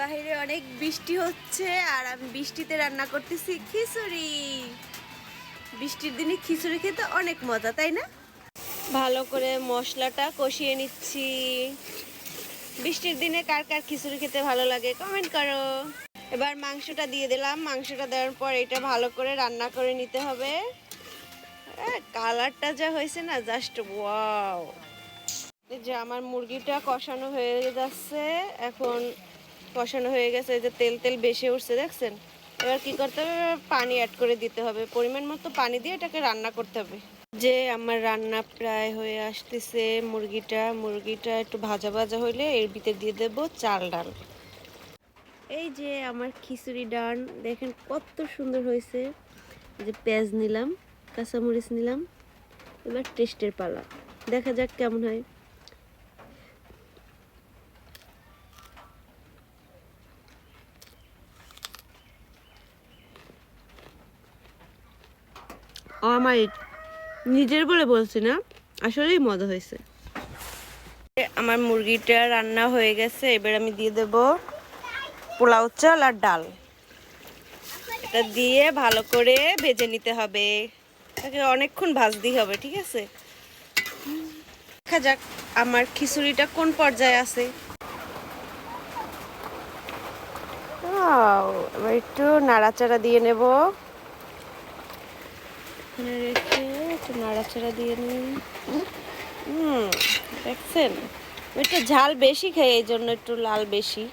বাইরে অনেক বৃষ্টি হচ্ছে আর আমি বৃষ্টিতে রান্না করতেছি খিচুড়ি। বৃষ্টির দিনে খিচুড়ি খেতে অনেক মজা, তাই না? ভালো করে মশলাটা কষিয়ে নিচ্ছি। বৃষ্টির দিনে কার কার খিচুড়ি খেতে ভালো লাগে কমেন্ট করো। এবার মাংসটা দিয়ে দিলাম। মাংসটা দেওয়ার পর এটা ভালো করে রান্না করে নিতে হবে। কালারটা যা হয়েছে না, জাস্ট ওয়াও। এই যে আমার মুরগিটা কষানো হয়ে যাচ্ছে এখন। কষানো হয়ে গেছে, এই যে তেল তেল বেশি উঠছে দেখছেন। এবার কি করতে হবে, পানি অ্যাড করে দিতে হবে। পরিমাণ মতো পানি দিয়ে এটাকে রান্না করতে হবে। যে আমার রান্না প্রায় হয়ে আসতেছে। মুরগিটা একটু ভাজা ভাজা হইলে এর ভিতরে দিয়ে দেব চাল ডাল। এই যে আমার খিচুড়ি ডান দেখেন কত সুন্দর হয়েছে। যে পেঁয়াজ নিলাম, কাঁচামরিচ নিলাম। এবার টেস্টের পালা, দেখা যাক কেমন হয়। আমার নিজের বলে বলছি না, আসলেই মজা হয়েছে। আমার মুরগিটা রান্না হয়ে গেছে। এবার আমি দিয়ে দেব পোলাও চাল আর ডাল। এটা দিয়ে ভালো করে ভেজে নিতে হবে। তাকে অনেকক্ষণ ভাজতেই হবে, ঠিক আছে? দেখা যাক আমার খিচুড়িটা কোন পর্যায়ে আছে। এবার একটু নাড়াচাড়া দিয়ে নেব। এখানে রেখে একটু নাড়াচাড়া দিয়ে নিই। দেখছেন একটু ঝাল বেশি খাই, এই জন্য একটু লাল বেশি।